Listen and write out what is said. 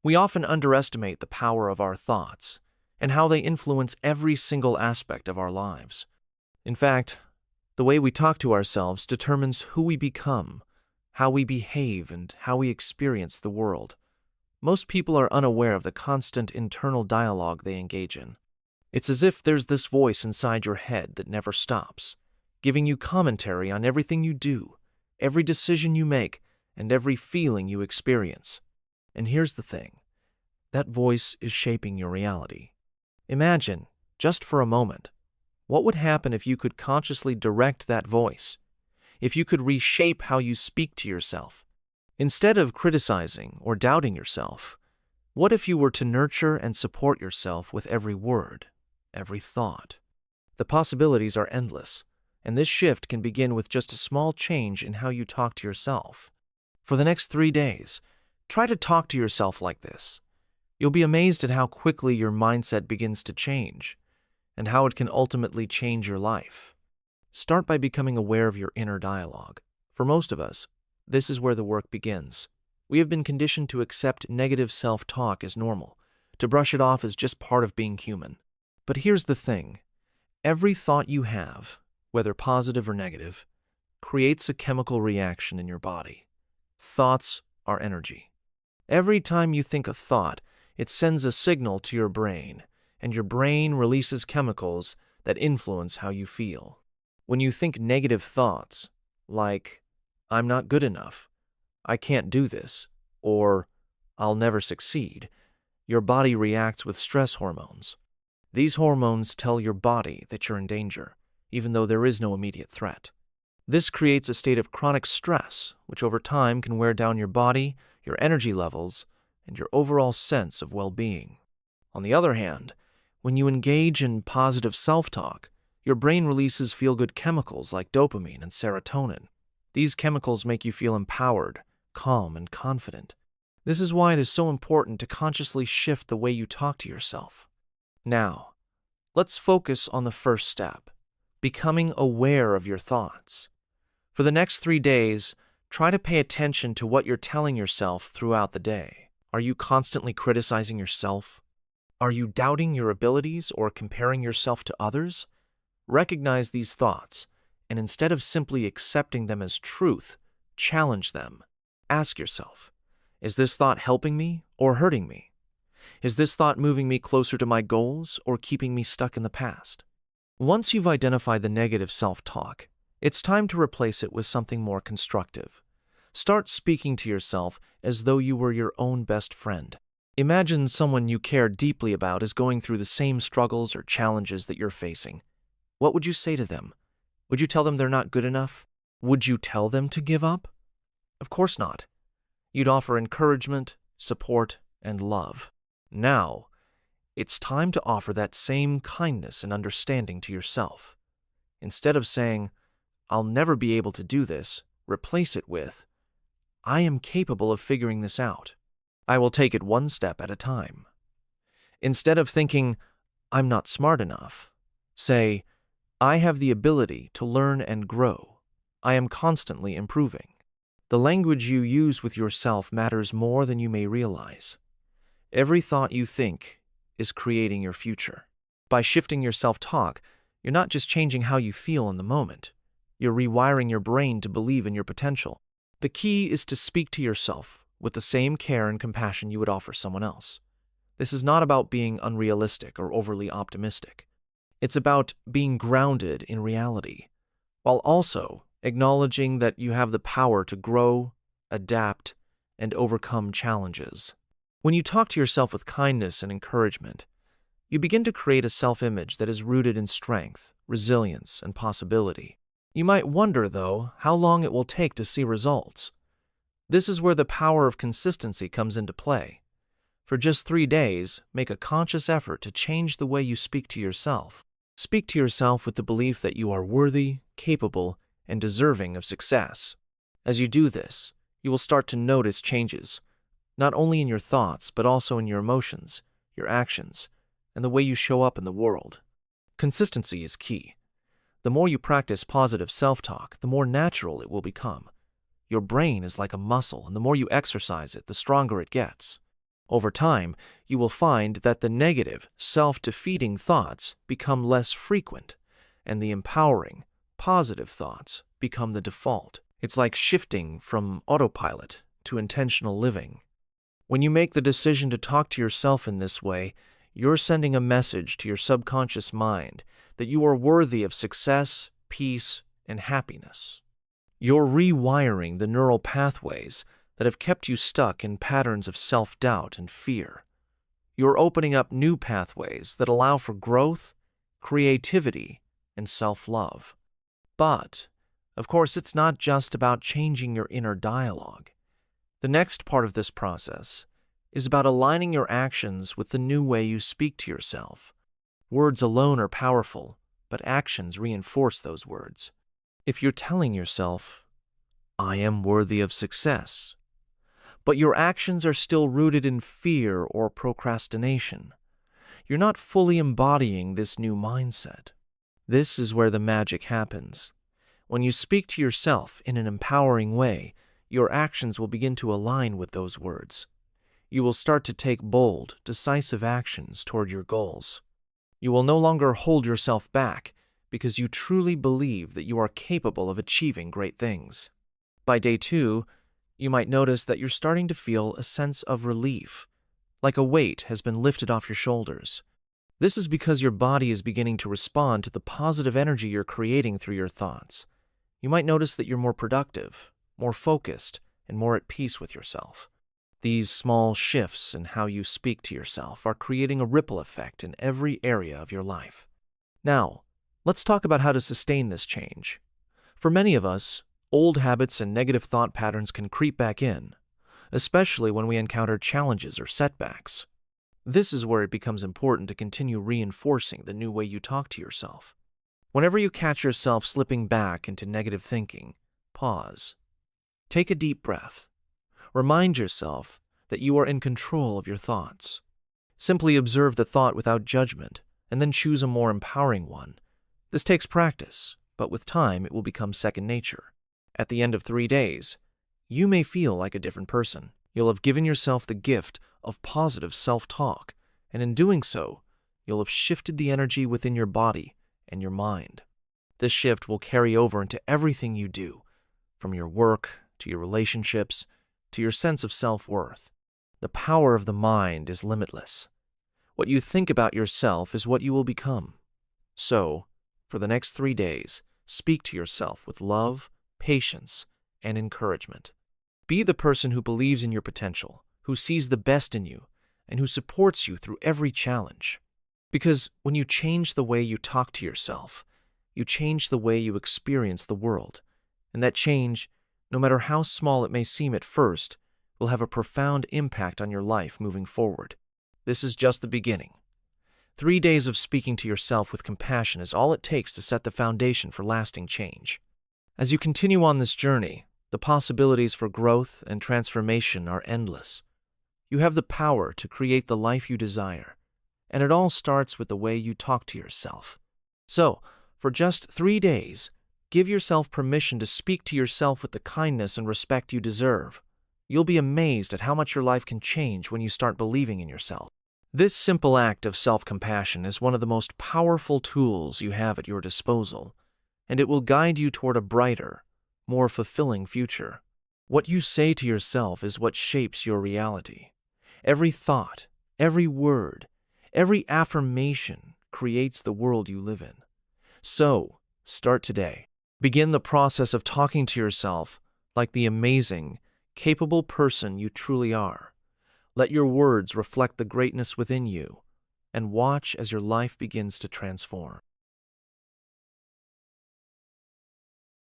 We often underestimate the power of our thoughts and how they influence every single aspect of our lives. In fact, the way we talk to ourselves determines who we become, how we behave, and how we experience the world. Most people are unaware of the constant internal dialogue they engage in. It's as if there's this voice inside your head that never stops, giving you commentary on everything you do, every decision you make, and every feeling you experience. And here's the thing. That voice is shaping your reality. Imagine, just for a moment, what would happen if you could consciously direct that voice, if you could reshape how you speak to yourself. Instead of criticizing or doubting yourself, what if you were to nurture and support yourself with every word, every thought? The possibilities are endless, and this shift can begin with just a small change in how you talk to yourself. For the next 3 days, try to talk to yourself like this. You'll be amazed at how quickly your mindset begins to change, and how it can ultimately change your life. Start by becoming aware of your inner dialogue. For most of us, this is where the work begins. We have been conditioned to accept negative self-talk as normal, to brush it off as just part of being human. But here's the thing. Every thought you have, whether positive or negative, creates a chemical reaction in your body. Thoughts are energy. Every time you think a thought, it sends a signal to your brain, and your brain releases chemicals that influence how you feel. When you think negative thoughts, like, I'm not good enough, I can't do this, or I'll never succeed, your body reacts with stress hormones. These hormones tell your body that you're in danger, even though there is no immediate threat. This creates a state of chronic stress, which over time can wear down your body, your energy levels, and your overall sense of well-being. On the other hand, when you engage in positive self-talk, your brain releases feel-good chemicals like dopamine and serotonin. These chemicals make you feel empowered, calm, and confident. This is why it is so important to consciously shift the way you talk to yourself. Now, let's focus on the first step, becoming aware of your thoughts. For the next 3 days, try to pay attention to what you're telling yourself throughout the day. Are you constantly criticizing yourself? Are you doubting your abilities or comparing yourself to others? Recognize these thoughts, and instead of simply accepting them as truth, challenge them. Ask yourself, is this thought helping me or hurting me? Is this thought moving me closer to my goals or keeping me stuck in the past? Once you've identified the negative self-talk, it's time to replace it with something more constructive. Start speaking to yourself as though you were your own best friend. Imagine someone you care deeply about is going through the same struggles or challenges that you're facing. What would you say to them? Would you tell them they're not good enough? Would you tell them to give up? Of course not. You'd offer encouragement, support, and love. Now, it's time to offer that same kindness and understanding to yourself. Instead of saying, I'll never be able to do this, replace it with, I am capable of figuring this out. I will take it one step at a time. Instead of thinking, I'm not smart enough, say, I have the ability to learn and grow. I am constantly improving. The language you use with yourself matters more than you may realize. Every thought you think is creating your future. By shifting your self-talk, you're not just changing how you feel in the moment. You're rewiring your brain to believe in your potential. The key is to speak to yourself with the same care and compassion you would offer someone else. This is not about being unrealistic or overly optimistic. It's about being grounded in reality, while also acknowledging that you have the power to grow, adapt, and overcome challenges. When you talk to yourself with kindness and encouragement, you begin to create a self-image that is rooted in strength, resilience, and possibility. You might wonder, though, how long it will take to see results. This is where the power of consistency comes into play. For just 3 days, make a conscious effort to change the way you speak to yourself. Speak to yourself with the belief that you are worthy, capable, and deserving of success. As you do this, you will start to notice changes, not only in your thoughts, but also in your emotions, your actions, and the way you show up in the world. Consistency is key. The more you practice positive self-talk, the more natural it will become. Your brain is like a muscle, and the more you exercise it, the stronger it gets. Over time, you will find that the negative, self-defeating thoughts become less frequent, and the empowering, positive thoughts become the default. It's like shifting from autopilot to intentional living. When you make the decision to talk to yourself in this way, you're sending a message to your subconscious mind that you are worthy of success, peace, and happiness. You're rewiring the neural pathways that have kept you stuck in patterns of self-doubt and fear. You're opening up new pathways that allow for growth, creativity, and self-love. But, of course, it's not just about changing your inner dialogue. The next part of this process is about aligning your actions with the new way you speak to yourself. Words alone are powerful, but actions reinforce those words. If you're telling yourself, "I am worthy of success," but your actions are still rooted in fear or procrastination, you're not fully embodying this new mindset. This is where the magic happens. When you speak to yourself in an empowering way, your actions will begin to align with those words. You will start to take bold, decisive actions toward your goals. You will no longer hold yourself back because you truly believe that you are capable of achieving great things. By day 2, you might notice that you're starting to feel a sense of relief, like a weight has been lifted off your shoulders. This is because your body is beginning to respond to the positive energy you're creating through your thoughts. You might notice that you're more productive, more focused, and more at peace with yourself. These small shifts in how you speak to yourself are creating a ripple effect in every area of your life. Now, let's talk about how to sustain this change. For many of us, old habits and negative thought patterns can creep back in, especially when we encounter challenges or setbacks. This is where it becomes important to continue reinforcing the new way you talk to yourself. Whenever you catch yourself slipping back into negative thinking, pause. Take a deep breath. Remind yourself that you are in control of your thoughts. Simply observe the thought without judgment, and then choose a more empowering one. This takes practice, but with time it will become second nature. At the end of 3 days, you may feel like a different person. You'll have given yourself the gift of positive self-talk, and in doing so, you'll have shifted the energy within your body and your mind. This shift will carry over into everything you do, from your work to your relationships to your sense of self-worth. The power of the mind is limitless. What you think about yourself is what you will become. So, for the next 3 days, speak to yourself with love, patience, and encouragement. Be the person who believes in your potential, who sees the best in you, and who supports you through every challenge. Because when you change the way you talk to yourself, you change the way you experience the world, and that change, no matter how small it may seem at first, will have a profound impact on your life moving forward. This is just the beginning. 3 days of speaking to yourself with compassion is all it takes to set the foundation for lasting change. As you continue on this journey, the possibilities for growth and transformation are endless. You have the power to create the life you desire, and it all starts with the way you talk to yourself. So, for just 3 days, give yourself permission to speak to yourself with the kindness and respect you deserve. You'll be amazed at how much your life can change when you start believing in yourself. This simple act of self-compassion is one of the most powerful tools you have at your disposal, and it will guide you toward a brighter, more fulfilling future. What you say to yourself is what shapes your reality. Every thought, every word, every affirmation creates the world you live in. So, start today. Begin the process of talking to yourself like the amazing, capable person you truly are. Let your words reflect the greatness within you, and watch as your life begins to transform.